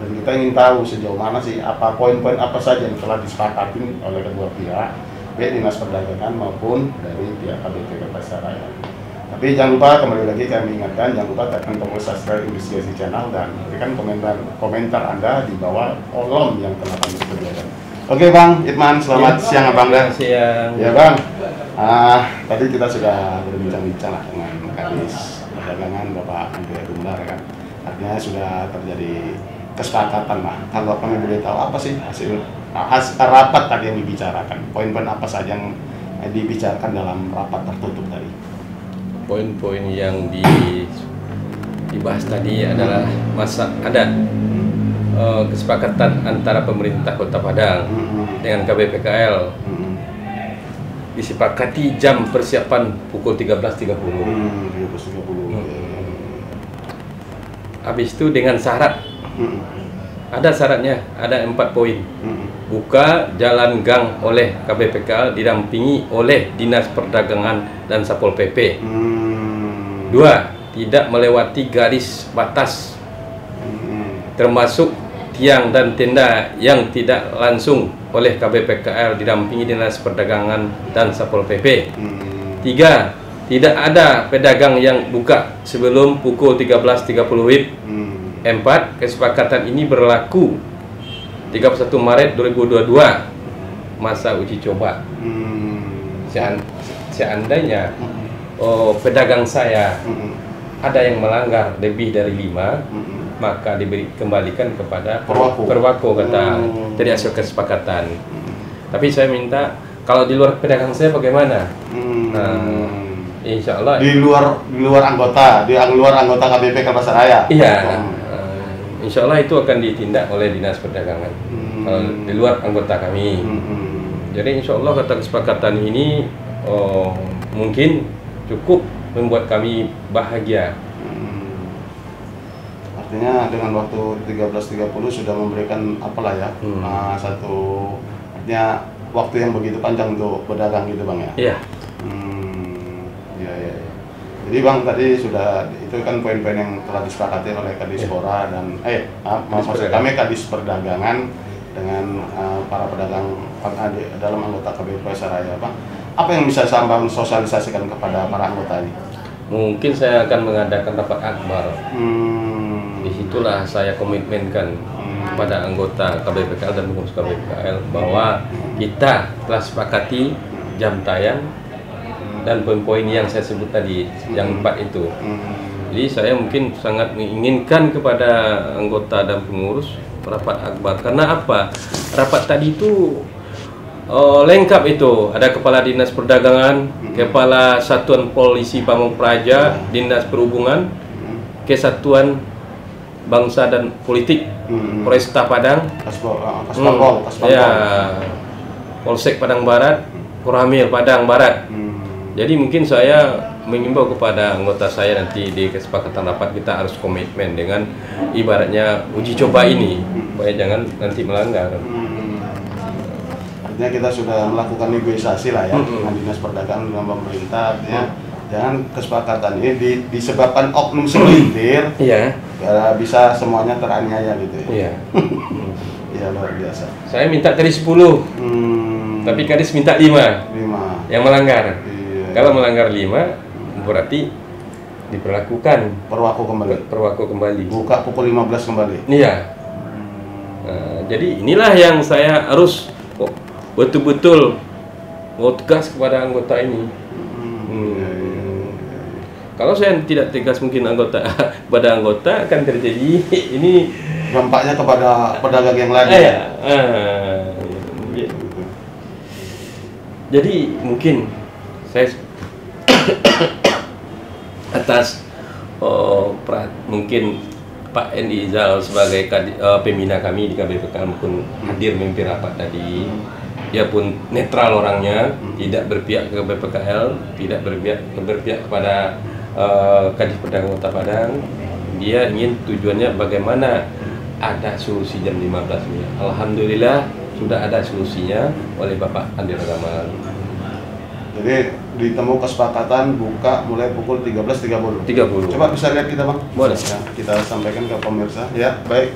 Dan kita ingin tahu sejauh mana sih poin-poin apa saja yang telah disepakati oleh kedua pihak, baik Dinas Perdagangan maupun dari pihak KBPKL Pasaraya. Tapi jangan lupa, kembali lagi kami ingatkan, jangan lupa tekan tombol subscribe Investigasi Channel dan berikan komentar Anda di bawah kolom yang telah kami sediakan. Oke Bang Iqman, selamat siang Abang dah. Siang. Ya Bang, tadi kita sudah berbincang-bincang dengan Kadis Perdagangan Bapak Andrea Dumbar kan. Artinya sudah terjadi kesepakatan lah. Kalau kami boleh tahu apa sih hasil rapat tadi yang dibicarakan? Poin-poin apa saja yang dibicarakan dalam rapat tertutup tadi? Poin-poin yang dibahas tadi adalah kesepakatan antara pemerintah Kota Padang dengan KBPKL. Disepakati jam persiapan pukul 13.30. Habis itu dengan syarat, ada syaratnya, ada 4 poin. Buka jalan gang oleh KBPKL didampingi oleh Dinas Perdagangan dan Satpol PP. 2. Tidak melewati garis batas, termasuk tiang dan tenda yang tidak langsung oleh KBPKL didampingi Dinas Perdagangan dan Satpol PP. 3. Tidak ada pedagang yang buka sebelum pukul 13.30 WIB. 4. Kesepakatan ini berlaku 31 Maret 2022, masa uji coba. Seandainya pedagang saya ada yang melanggar lebih dari 5, maka kembalikan kepada perwako kata dari hasil kesepakatan. Tapi saya minta kalau di luar pedagang saya bagaimana? Insya Allah di luar anggota KBPKL Pasaraya. Iya. Insya Allah itu akan ditindak oleh Dinas Perdagangan. Kalau di luar anggota kami. Jadi insya Allah kata kesepakatan ini mungkin cukup membuat kami bahagia. Artinya dengan waktu 13.30 sudah memberikan apalah ya, satu artinya waktu yang begitu panjang untuk pedagang gitu Bang ya. Iya. Iya. Jadi Bang tadi sudah itu kan poin-poin yang telah disepakati oleh Kadis Pora dan maksud kami Kadis Perdagangan dengan para pedagang dalam anggota KBPKL Pasaraya Bang. Apa yang bisa Abang sosialisasikan kepada para anggota ini? Mungkin saya akan mengadakan rapat akbar. Disitulah saya komitmenkan kepada anggota KBPKL dan pengurus KBPKL bahwa kita telah sepakati jam tayang dan poin-poin yang saya sebut tadi, yang 4 itu. Jadi saya mungkin sangat menginginkan kepada anggota dan pengurus rapat akbar. Karena apa? Rapat tadi itu lengkap itu. Ada Kepala Dinas Perdagangan, Kepala Satuan Polisi Pamong Praja, Dinas Perhubungan, Kesatuan Bangsa dan Politik, Polresta Padang, ya, Polsek Padang Barat, Koramil Padang Barat. Jadi mungkin saya mengimbau kepada anggota saya nanti di kesepakatan rapat kita harus komitmen dengan ibaratnya uji coba ini, supaya jangan nanti melanggar. Artinya kita sudah melakukan negosiasi lah ya dengan Dinas Perdagangan dengan pemerintah, artinya jangan kesepakatan ini disebabkan oknum segelintir, ya bisa semuanya teraniaya gitu ya. Iya. Ya luar biasa. Saya minta dari 10, tapi Kadis minta 5 yang melanggar. Kalau melanggar 5 berarti diperlakukan perwako kembali. Buka pukul 15 kembali. Iya. Jadi inilah yang saya harus betul-betul tegas kepada anggota ini. Kalau saya tidak tegas mungkin pada anggota akan terjadi ini dampaknya kepada pedagang yang lain. Jadi mungkin saya atas mungkin Pak Endi Izal sebagai pembina kami di KBPKL pun hadir memimpin rapat tadi. Dia pun netral orangnya, tidak berpihak ke BPKL, tidak berpihak kepada Kadis Perdagangan Kota Padang. Dia ingin tujuannya bagaimana ada solusi jam 15 ini. Alhamdulillah sudah ada solusinya oleh Bapak Andi Ragamal. Jadi ditemu kesepakatan buka mulai pukul 13.30. Coba bisa lihat kita, Bang. Boleh. Ya, kita sampaikan ke pemirsa. Ya, baik.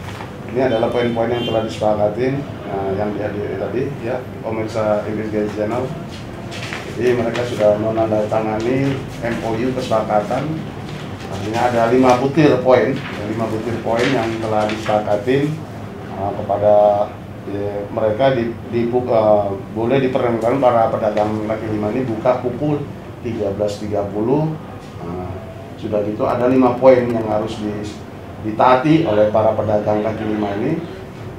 Ini adalah poin-poin yang telah disepakatin yang dihadiri tadi, ya, pemirsa Inggris Channel. Jadi mereka sudah menandatangani MOU kesepakatan. Artinya ada 5 butir poin, 5 butir poin yang telah disepakatin kepada mereka boleh diperkenankan para pedagang kaki lima ini buka pukul 13.30. Sudah gitu ada 5 poin yang harus ditaati oleh para pedagang kaki lima ini,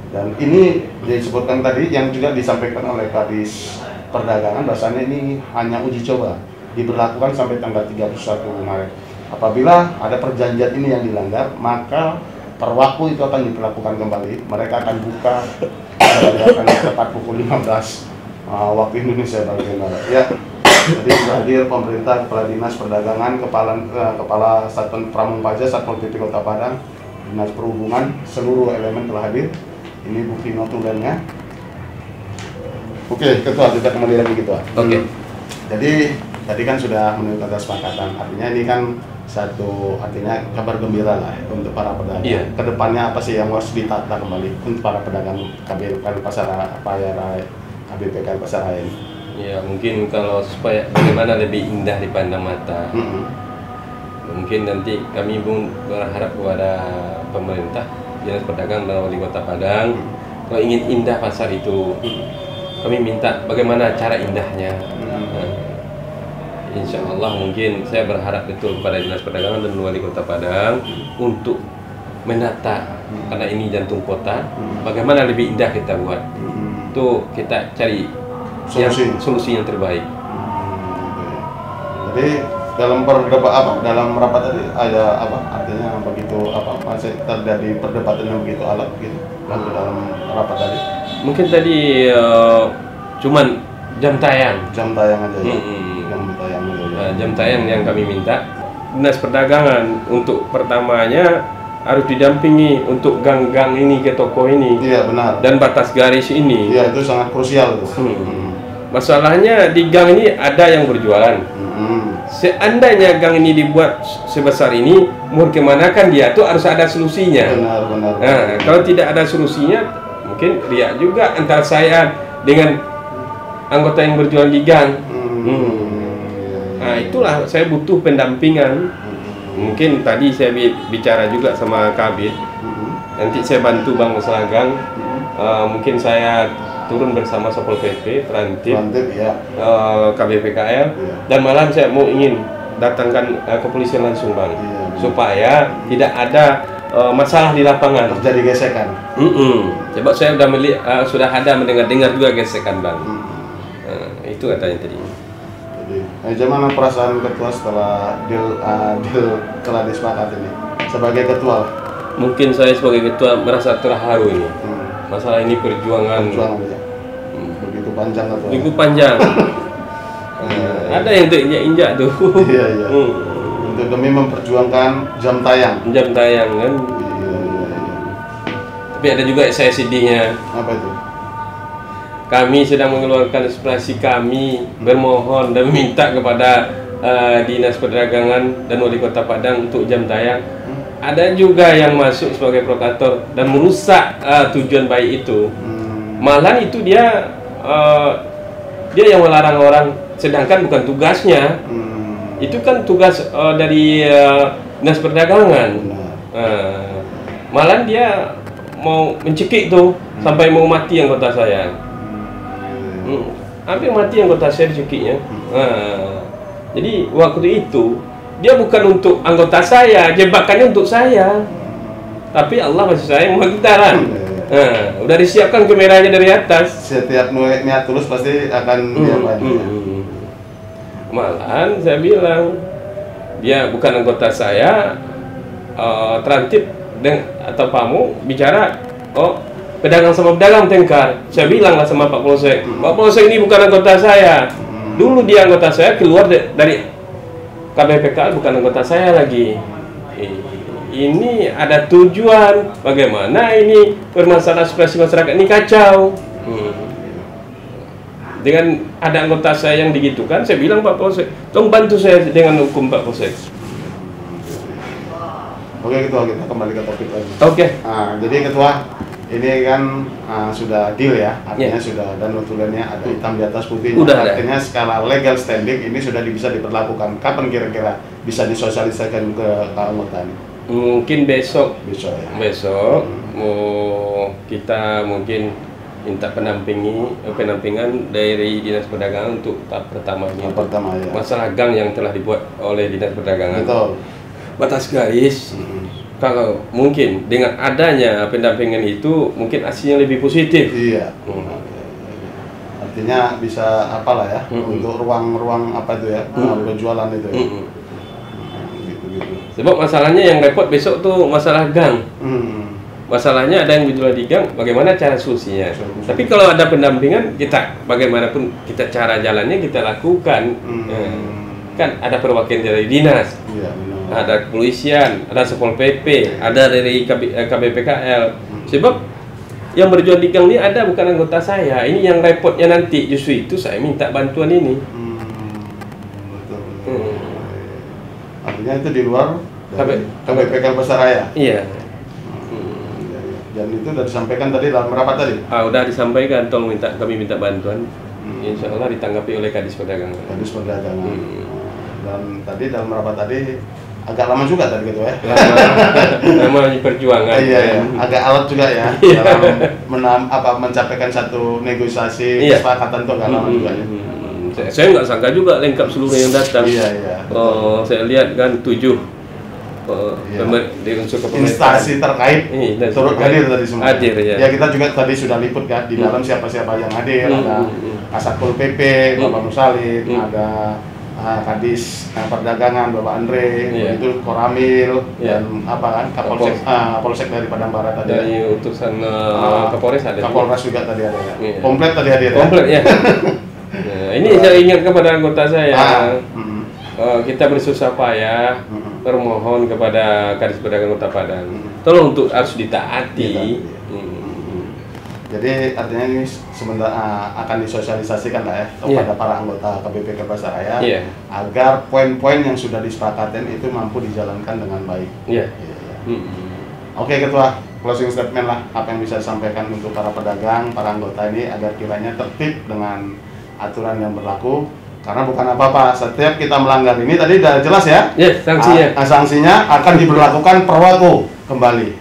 dan ini disebutkan tadi yang juga disampaikan oleh Kadis Perdagangan bahasanya ini hanya uji coba, diberlakukan sampai tanggal 31 Maret. Apabila ada perjanjian ini yang dilanggar, maka per waktu itu akan diberlakukan kembali. Mereka akan buka akan tepat pukul 15 waktu Indonesia bagian barat. Ya, jadi sudah hadir pemerintah, Kepala Dinas Perdagangan, Kepala Satuan Pramung Pajak, Satpol PP Kota Padang, Dinas Perhubungan, seluruh elemen telah hadir. Ini bukti notulennya. Oke, Ketua, kita kembali lagi, Ketua. Oke. Jadi tadi kan sudah menurut kesepakatan. Artinya ini kan artinya kabar gembira lah untuk para pedagang. Iya. Kedepannya apa sih yang harus ditata kembali untuk para pedagang KBPKL Pasar KBPKL Pasar Raya ini? Ya, mungkin kalau supaya bagaimana lebih indah dipandang mata. Mungkin nanti kami pun berharap kepada pemerintah, Dinas Perdagangan dan Wali Kota Padang, kalau ingin indah pasar itu, kami minta bagaimana cara indahnya. Insya Allah mungkin saya berharap betul kepada Dinas Perdagangan dan Wali Kota Padang untuk menata, karena ini jantung kota, bagaimana lebih indah kita buat. Itu kita cari solusi yang terbaik. Jadi dalam dalam rapat tadi ada apa? Artinya begitu apa? Masih terjadi perdebatan yang begitu alot gitu dalam rapat tadi. Mungkin tadi cuman jam tayang aja ya. Jam tayang yang kami minta. Dinas Perdagangan untuk pertamanya harus didampingi untuk gang-gang ini ke toko ini. Iya, benar. Dan batas garis ini. Iya, itu sangat krusial tuh. Masalahnya di gang ini ada yang berjualan. Seandainya gang ini dibuat sebesar ini, mau kemana kan dia tuh harus ada solusinya. Benar. Nah, kalau tidak ada solusinya, mungkin riak juga antara saya dengan anggota yang berjualan di gang. Nah, itulah saya butuh pendampingan. Mungkin tadi saya bicara juga sama Kabid. Nanti saya bantu Bang Selagang. Mungkin saya turun bersama Satpol PP, Prantip ya. KBPKL, dan malam saya mau ingin datangkan kepolisian langsung, Bang, supaya tidak ada masalah di lapangan, terjadi gesekan. Coba saya sudah ada mendengar juga gesekan, Bang. Itu katanya tadi. Jadi, gimana perasaan ketua setelah deal telah disepakati ini? Sebagai ketua, mungkin saya sebagai ketua merasa terharu ini. Masalah ini perjuangan begitu panjang atau begitu panjang. Ada yang injak tuh. Iya. Untuk demi memperjuangkan jam tayang kan. Tapi ada juga saya sedihnya. Apa itu? Kami sedang mengeluarkan aspirasi kami, bermohon dan meminta kepada Dinas Perdagangan dan Wali Kota Padang untuk jam tayang. Ada juga yang masuk sebagai provokator dan merusak tujuan baik itu. Malah itu dia yang melarang orang, sedangkan bukan tugasnya. Itu kan tugas dari Dinas Perdagangan. Malah dia mau mencekik tuh sampai mau mati anggota saya. Hampir mati anggota saya dicekiknya. Jadi waktu itu dia bukan untuk anggota saya, jebakannya untuk saya. Tapi Allah masih sayang sama kita kan. Udah disiapkan kameranya dari atas. Setiap niat tulus pasti akan diapain. malahan saya bilang dia bukan anggota saya, transit atau Pamu bicara, oh pedagang sama pedagang tengkar. Saya bilang lah sama Pak Polsek, Pak Polsek ini bukan anggota saya. Dulu dia anggota saya, keluar dari KBPKL bukan anggota saya lagi. Ini ada tujuan bagaimana ini permasalahan aspirasi masyarakat ini kacau. Dengan ada anggota saya yang digitukan, saya bilang Pak Polsek, tolong bantu saya dengan hukum Pak Polsek. Oke Ketua, kita kembali ke topik lagi. Oke. Nah, jadi Ketua, ini kan sudah deal ya, artinya sudah ada notulennya, ada hitam di atas putih. Artinya skala legal standing ini sudah bisa diberlakukan. Kapan kira-kira bisa disosialisasikan ke anggota ini? Mungkin besok. Besok ya. Besok mau kita mungkin minta penampingan dari Dinas Perdagangan untuk tahap pertamanya. Pertama ya. Masalah gang yang telah dibuat oleh Dinas Perdagangan. Betul. Batas garis. Kalau mungkin dengan adanya pendampingan itu mungkin hasilnya lebih positif. Iya. Artinya bisa apalah ya untuk ruang-ruang apa itu ya, berjualan itu ya. Sebab masalahnya yang repot besok tuh masalah gang. Masalahnya ada yang berjual di gang, bagaimana cara solusinya. Tapi kalau ada pendampingan, kita bagaimanapun kita cara jalannya kita lakukan. Kan ada perwakilan dari dinas, ada kepolisian, ada Satpol PP, ada dari KBPKL. Sebab yang berjual di gang ini ada bukan anggota saya. Ini yang repotnya nanti, justru itu saya minta bantuan ini. Artinya itu di luar KBPKL Pasaraya. Iya. Dan itu sudah disampaikan tadi dalam rapat tadi. Udah disampaikan, tolong kami minta bantuan. Insya Allah ditanggapi oleh Kadis Perdagangan. Kadis Perdagangan. Dan tadi dalam rapat tadi agak lama juga tadi gitu ya. Lama perjuangan. Iya, agak alat juga ya. Dalam mencapaikan satu negosiasi kesepakatan itu agak lama juga ya. Saya nggak sangka juga lengkap seluruh yang datang. Iya. Saya lihat kan 7 instansi terkait turut hadir tadi semua. Hadir ya. Ya kita juga tadi sudah liput kan di dalam siapa-siapa yang hadir. Ada Kasatpol PP, Bapak Musalin, ada Kadis Perdagangan Bapak Andre, itu Koramil dan apa kan Kapolsek dari Padang Barat tadi. Dari utusan Kapolres ada. Kapolres juga tadi ada ya. Komplit tadi hadir. Komplit ya. Ini saya ingat kepada anggota saya. Kita bersusah payah bermohon kepada Kadis Perdagangan Kota Padang, tolong untuk harus ditaati. Jadi artinya ini sementara akan disosialisasikan lah ya kepada para anggota KBPKL Pasaraya agar poin-poin yang sudah disepakati itu mampu dijalankan dengan baik. Oke Ketua, closing statement lah, apa yang bisa disampaikan untuk para pedagang, para anggota ini agar kiranya tertib dengan aturan yang berlaku. Karena bukan apa-apa, setiap kita melanggar ini tadi sudah jelas ya. Sanksinya. Sanksinya akan diberlakukan perwaku kembali.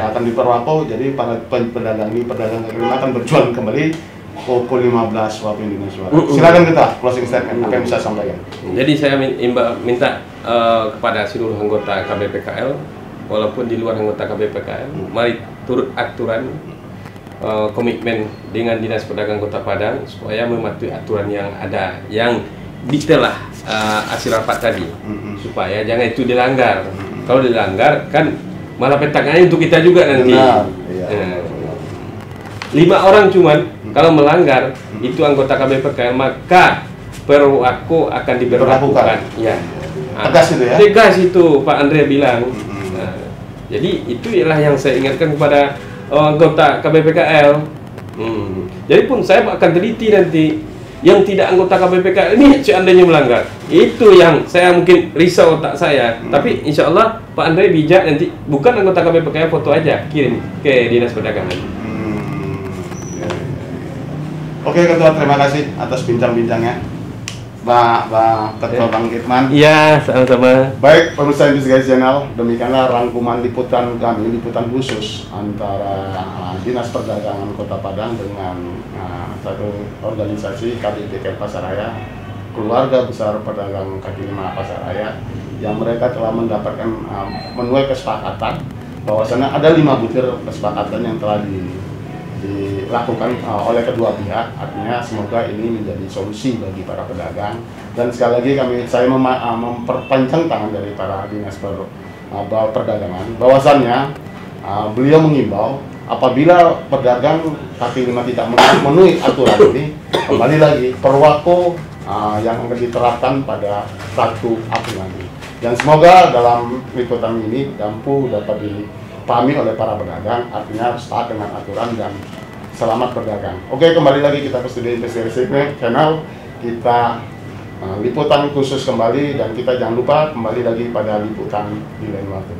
Akan diperwaku. Jadi para pedagang kaki lima akan berjualan kembali pukul 15 waktu Indonesia. Silakan kita closing statement. Apa yang bisa sampaikan? Jadi saya minta kepada seluruh anggota KBPKL, walaupun di luar anggota KBPKL, mari turut aturan. Komitmen dengan Dinas Perdagangan Kota Padang supaya mematuhi aturan yang ada, yang ditelah hasil rapat tadi, supaya jangan itu dilanggar. Kalau dilanggar kan malah petakannya untuk kita juga nanti. 5 orang cuman kalau melanggar itu anggota KBPKL, maka perwaku akan diberlakukan. Tegas itu ya. Tegas itu Pak Andre bilang. Jadi itu ialah yang saya ingatkan kepada anggota KBPKL. Jadi pun saya akan teliti nanti yang tidak anggota KBPKL ini seandainya melanggar. Itu yang saya mungkin risau otak saya. Tapi insya Allah Pak Andre bijak, nanti bukan anggota KBPKL, foto aja kirim ke Dinas Perdagangan. Oke Ketua, terima kasih atas bincang-bincangnya. Ketua Bang Irman. Iya, sama-sama. Baik, pemirsa Investigasi Channel, demikianlah rangkuman liputan kami, liputan khusus antara Dinas Perdagangan Kota Padang dengan satu organisasi KBPKL Pasaraya, Keluarga Besar Pedagang Kaki Lima Pasaraya, yang mereka telah mendapatkan menuai kesepakatan bahwasanya ada 5 butir kesepakatan yang telah dilakukan oleh kedua pihak. Artinya semoga ini menjadi solusi bagi para pedagang. Dan sekali lagi saya memperpanjang tangan dari para dinas perdagangan bahwasannya beliau mengimbau apabila pedagang kaki lima tidak memenuhi aturan ini, kembali lagi perwako yang akan diterapkan pada 1 April nanti. Dan semoga dalam liputan ini dampu dapat dipahami oleh para pedagang, artinya harus taat dengan aturan dan selamat berdagang. Oke, kembali lagi kita ke Studio Investigasi Channel, kita liputan khusus kembali, dan kita jangan lupa kembali lagi pada liputan di lain waktu.